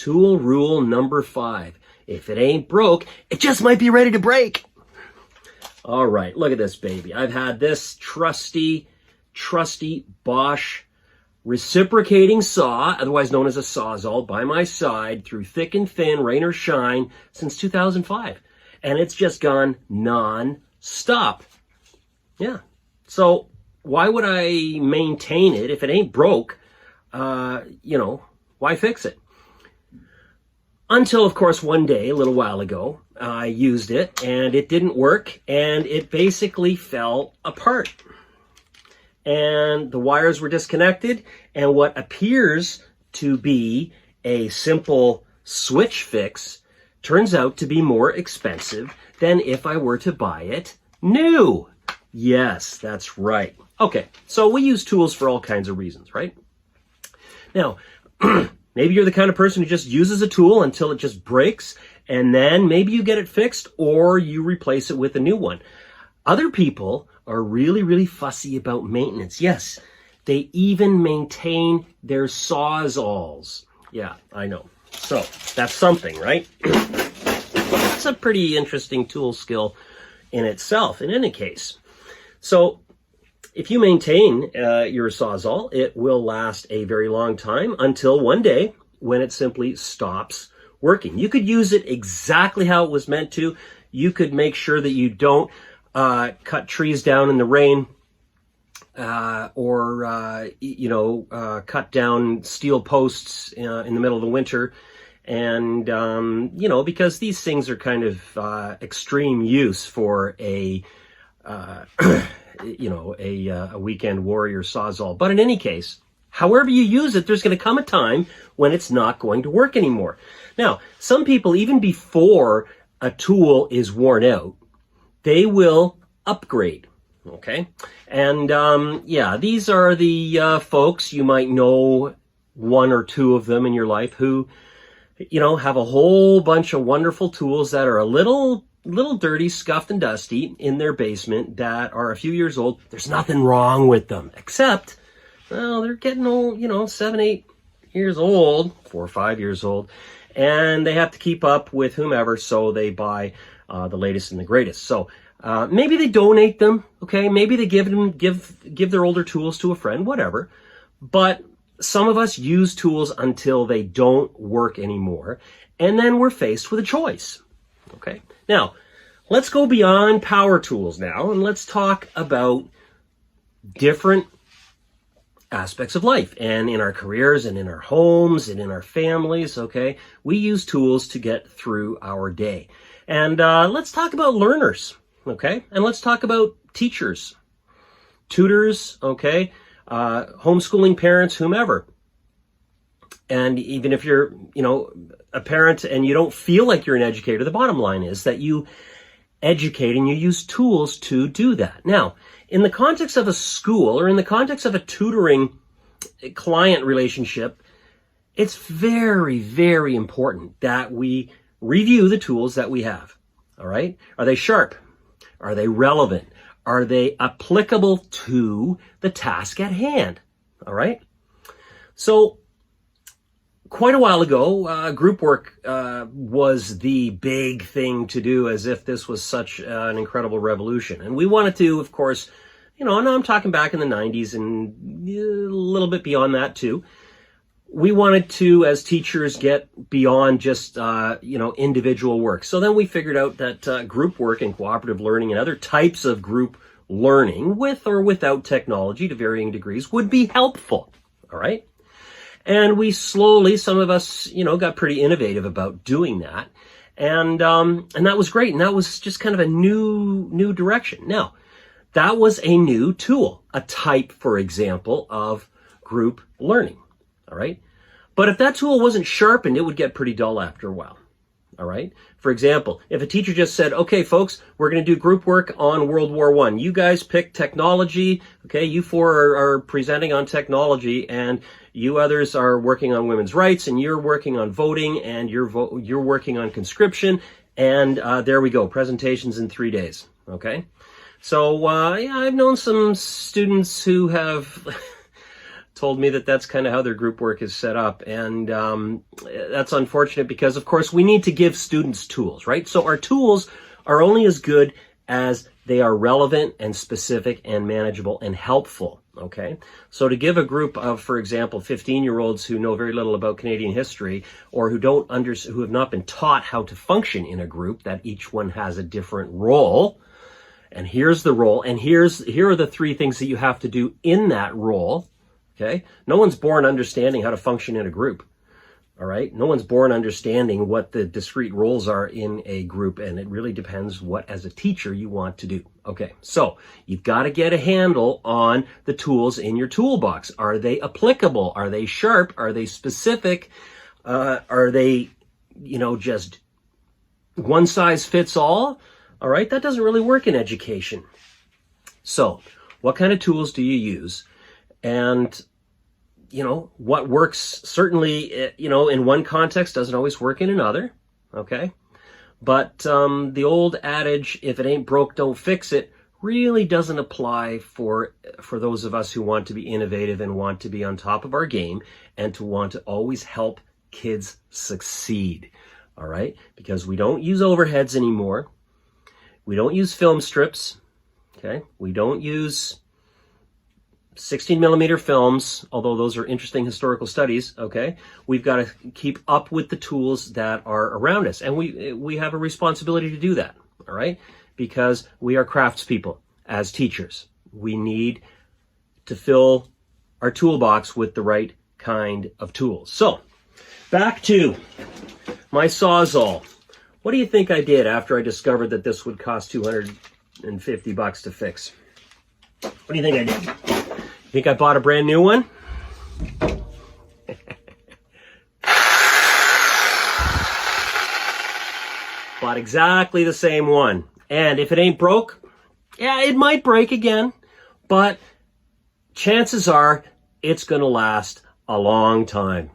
Tool rule number 5. If it ain't broke, it just might be ready to break. All right, look at this baby. I've had this trusty Bosch reciprocating saw, otherwise known as a Sawzall, by my side through thick and thin, rain or shine, since 2005. And it's just gone non-stop. Yeah. So why would I maintain it if it ain't broke? Why fix it? Until, of course, one day, a little while ago, I used it and it didn't work and it basically fell apart. And the wires were disconnected, and what appears to be a simple switch fix turns out to be more expensive than if I were to buy it new. Yes, that's right. Okay, so we use tools for all kinds of reasons, right? Now, maybe you're the kind of person who just uses a tool until it just breaks, and then maybe you get it fixed or you replace it with a new one. Other people are really fussy about maintenance. Yes, they even maintain their Sawzalls. Yeah, I know. So that's something, right? It's a pretty interesting tool skill in itself, in any case. So if you maintain your Sawzall, it will last a very long time until one day when it simply stops working. You could use it exactly how it was meant to. You could make sure that you don't cut trees down in the rain, or cut down steel posts in the middle of the winter. And, because these things are kind of extreme use for a weekend warrior Sawzall. But in any case, however you use it, there's going to come a time when it's not going to work anymore. Now, some people, even before a tool is worn out, they will upgrade, okay? And, these are the folks, you might know one or two of them in your life, who, have a whole bunch of wonderful tools that are a little dirty, scuffed, and dusty in their basement that are a few years old. There's nothing wrong with them, except, well, they're getting old, 7, 8 years old, 4 or 5 years old, and they have to keep up with whomever, so they buy the latest and the greatest. So maybe they donate them, okay? Maybe they give their older tools to a friend, whatever. But some of us use tools until they don't work anymore, and then we're faced with a choice, okay? Now, let's go beyond power tools now, and let's talk about different aspects of life, and in our careers and in our homes and in our families, okay? We use tools to get through our day. And let's talk about learners, okay? And let's talk about teachers, tutors, okay? Homeschooling parents, whomever. And even if you're, a parent and you don't feel like you're an educator, the bottom line is that you educate and you use tools to do that. Now, in the context of a school or in the context of a tutoring client relationship, it's very, very important that we review the tools that we have. All right? Are they sharp? Are they relevant? Are they applicable to the task at hand? All right? So, quite a while ago, group work was the big thing to do, as if this was such an incredible revolution. And we wanted to, of course, and I'm talking back in the 90s and a little bit beyond that too. We wanted to, as teachers, get beyond just, individual work. So then we figured out that group work and cooperative learning and other types of group learning, with or without technology to varying degrees, would be helpful. All right? And we slowly, some of us, got pretty innovative about doing that. And that was great. And that was just kind of a new direction. Now, that was a new tool, a type, for example, of group learning. All right. But if that tool wasn't sharpened, it would get pretty dull after a while. All right. For example, if a teacher just said, okay, folks, we're going to do group work on World War I. You guys pick technology. Okay. You four are presenting on technology, and you others are working on women's rights, and you're working on voting, and you're working on conscription. And there we go. Presentations in 3 days. Okay. So, I've known some students who have told me that that's kind of how their group work is set up. And that's unfortunate because, of course, we need to give students tools, right? So our tools are only as good as they are relevant and specific and manageable and helpful, okay? So to give a group of, for example, 15-year-olds who know very little about Canadian history or who have not been taught how to function in a group, that each one has a different role, and here's the role, and here are the 3 things that you have to do in that role, okay? No one's born understanding how to function in a group. All right. No one's born understanding what the discrete roles are in a group, and it really depends what, as a teacher, you want to do. Okay. So you've got to get a handle on the tools in your toolbox. Are they applicable? Are they sharp? Are they specific? Are they, just one size fits all? All right. That doesn't really work in education. So what kind of tools do you use? And what works certainly, in one context doesn't always work in another, okay? But the old adage, if it ain't broke, don't fix it, really doesn't apply for those of us who want to be innovative and want to be on top of our game and to want to always help kids succeed, all right? Because we don't use overheads anymore. We don't use film strips, okay? We don't use 16 millimeter films, although those are interesting historical studies, okay? We've got to keep up with the tools that are around us. And we have a responsibility to do that, all right? Because we are craftspeople as teachers. We need to fill our toolbox with the right kind of tools. So, back to my Sawzall. What do you think I did after I discovered that this would cost $250 to fix? What do you think I did? Think I bought a brand new one? Bought exactly the same one. And if it ain't broke, yeah, it might break again, but chances are it's going to last a long time.